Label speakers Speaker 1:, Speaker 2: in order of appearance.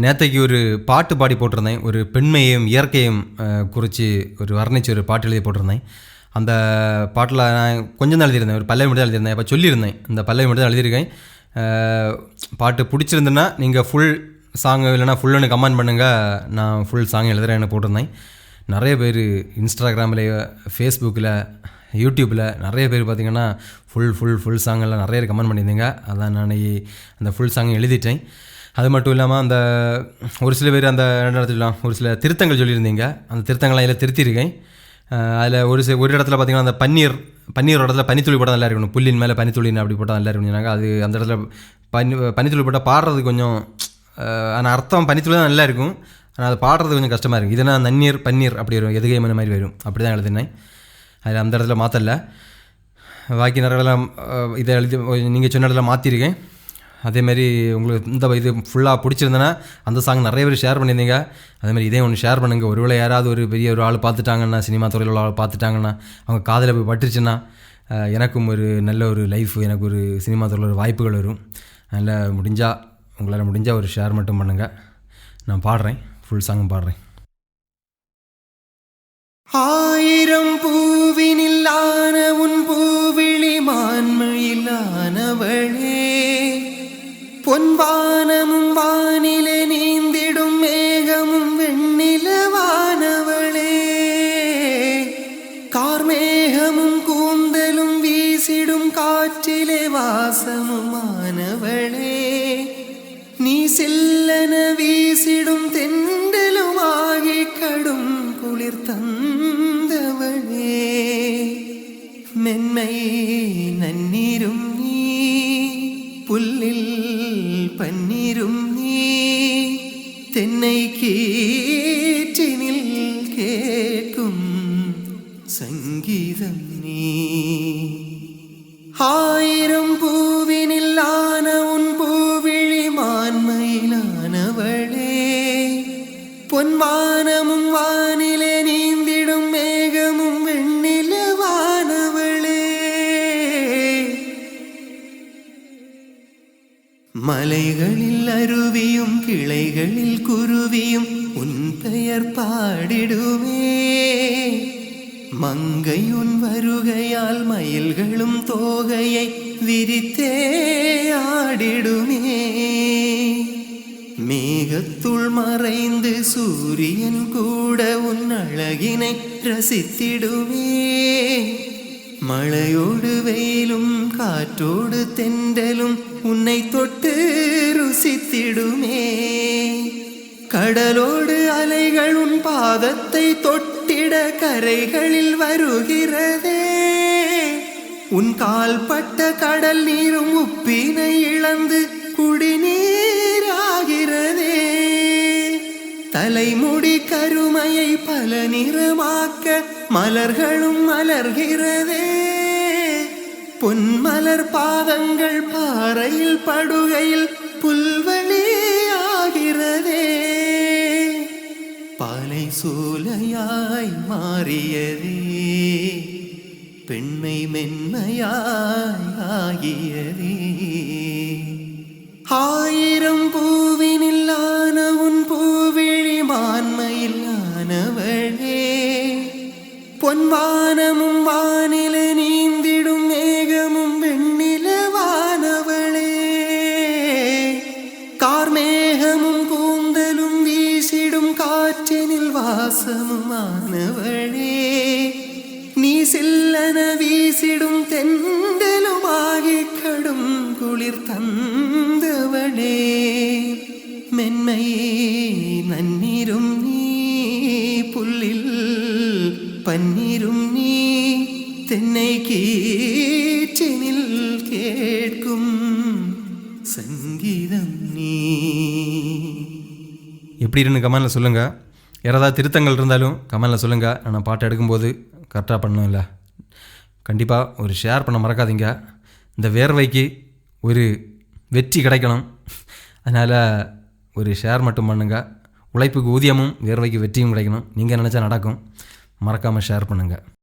Speaker 1: நேற்றைக்கு ஒரு பாட்டு பாடி போட்டிருந்தேன். ஒரு பெண்மையும் இயற்கையும் குறித்து ஒரு வர்ணித்து ஒரு பாட்டு எழுதி போட்டிருந்தேன். அந்த பாட்டில் நான் கொஞ்சம் தான் எழுதியிருந்தேன், ஒரு பல்லவி மட்டும் தான் எழுதியிருந்தேன். இப்போ சொல்லியிருந்தேன், இந்த பல்லவி மட்டும் தான் எழுதியிருக்கேன். பாட்டு பிடிச்சிருந்துன்னா நீங்கள் ஃபுல் சாங் இல்லைனா ஃபுல்லுன்னு கமெண்ட் பண்ணுங்கள், நான் ஃபுல் சாங் எழுதுகிறேன்னு போட்டிருந்தேன். நிறைய பேர் இன்ஸ்டாகிராமில், ஃபேஸ்புக்கில், யூடியூப்பில் நிறைய பேர் பார்த்திங்கன்னா ஃபுல் சாங்கெல்லாம் நிறைய பேர் கமெண்ட் பண்ணியிருந்தீங்க. அதான் நான் அந்த ஃபுல் சாங் எழுதிட்டேன். அது மட்டும் இல்லாமல் அந்த ஒரு சில பேர் அந்த இடத்துலாம் ஒரு சில திருத்தங்கள் சொல்லியிருந்தீங்க. அந்த திருத்தங்கள்லாம் இதில் திருத்தியிருக்கேன். அதில் ஒரு இடத்துல பார்த்திங்கன்னா அந்த பன்னீர் இடத்துல பனித்துளி போட்டால் நல்லா இருக்கணும், புல்லின் மேலே பனித்துளின்னு அப்படி போட்டால் நல்லா இருக்கணும்னாங்க. அது அந்த இடத்துல பனித்துளி போட்டால் பாடுறது கொஞ்சம், ஆனால் அர்த்தம் பனித்துளி தான் நல்லா இருக்கும், ஆனால் அது பாடுறது கொஞ்சம் கஷ்டமாக இருக்கும். இதனா பன்னீர் அப்படி வரும், எதுகை மன மாதிரி வரும், அப்படி தான் எழுதினேன். அதில் அந்த இடத்துல மாற்றலை. பாக்கி நிறைய இடத்துல இதை எழுதி நீங்கள் சொன்ன இடத்துல மாற்றிருக்கேன். அதேமாதிரி உங்களுக்கு இந்த இது ஃபுல்லாக பிடிச்சிருந்தேன்னா அந்த சாங் நிறைய பேர் ஷேர் பண்ணியிருந்தீங்க. அதேமாதிரி இதே ஒன்று ஷேர் பண்ணுங்கள். ஒருவேளை யாராவது ஒரு பெரிய ஒரு ஆள் பார்த்துட்டாங்கன்னா, சினிமா துறையில் உள்ள ஆள் பார்த்துட்டாங்கன்னா, அவங்க காதில் போய் பட்டுருச்சுன்னா எனக்கும் ஒரு நல்ல ஒரு லைஃப், எனக்கு ஒரு சினிமா துறையில் ஒரு வாய்ப்புகள் வரும். அதனால் உங்களால் முடிஞ்சால் ஒரு ஷேர் மட்டும் பண்ணுங்கள். நான் பாடுறேன், ஃபுல் சாங்கும் பாடுறேன்.
Speaker 2: ஆயிரம் பூவினில்லான உன் பூவிழி மான்மையிலானவளே, பொன்வானமும் வானிலே நீந்திடும் மேகமும் வெண்ணிலவானவளே, கார்மேகமும் கூந்தலும் வீசிடும் காற்றிலே வாசமுமானவளே, நீ சில்லன வீசிடும் தெண்டலுமாகி கடும் குளிர் தந்தவளே, மென்மை நன்னீரும் நீ, புல்லில் பன்னீரும் நீ, தென்னை கீற்றினில் கேட்கும் சங்கீதம் நீ. ஆயிரம் பூவினில்லான உன் பூவிழி மான்மையிலானவளே, பொன்வானமும் வானிலே நீந்திடும் மேகமும் வெண்ணிலவானவளே, மலைகளில் அருவியும் கிளைகளில் குருவியும் உன் பெயர் பாடிடுமே, மங்கை உன் வருகையால் மயில்களும் தோகையை விரித்தே ஆடிடுமே, மேகத்துள் மறைந்து சூரியன் கூட உன் அழகினை ரசித்திடுமே, மழையோடு வெயிலும் காற்றோடு தென்றலும் உன்னை தொட்டு ருசித்திடுமே, கடலோடு அலைகள் உன் பாதத்தை தொட்டிட கரைகளில் வருகிறதே, உன் கால்பட்ட கடல் நீரும் உப்பினை இழந்து குடிநீராகிறதே, தலைமுடி கருமையை பல நிறமாக்க மலர்களும் மலர்கிறதே, பொன்மலர் பாதங்கள் பாறையில் படுகையில் புல்வெளியாகிறதே, பாலை சோலையாய் மாறியதே, பெண்மை மென்மையாய் ஆகியதே, ஆயிரம் பூவினில்லான உன் பூவிழி மான்மையிலானவளே, பொன்வானமும் வானில நீந்திடும் மேகமும் வெண்ணிலவானவளே, கார்மேகமும் கூந்தலும் வீசிடும் காற்றினில் வாசமுமானவளே, நீ சில்லன வீசிடும் தெண்டலுமாகி கடும் குளிர் தந்தவளே, மென்மை நன்னீரும் நீ, புல்லில் பன்னீரும் நீ, தென்னை கீற்றினில் கேட்கும் சங்கீதம் நீ.
Speaker 1: எப்படி இருக்குன்னு கமெண்டில் சொல்லுங்கள். யாராவது திருத்தங்கள் இருந்தாலும் கமெண்டில் சொல்லுங்கள். நான் பாட்டு எடுக்கும்போது கரெக்டாக பண்ணணும். இல்லை, கண்டிப்பாக ஒரு ஷேர் பண்ண மறக்காதீங்க. இந்த வேர்வைக்கு ஒரு வெற்றி கிடைக்கணும். அதனால் ஒரு ஷேர் மட்டும் பண்ணுங்கள். உழைப்புக்கு ஊதியமும் வேர்வைக்கு வெற்றியும் கிடைக்கணும். நீங்கள் நினச்சா நடக்கும். மறக்காமல் ஷேர் பண்ணுங்கள்.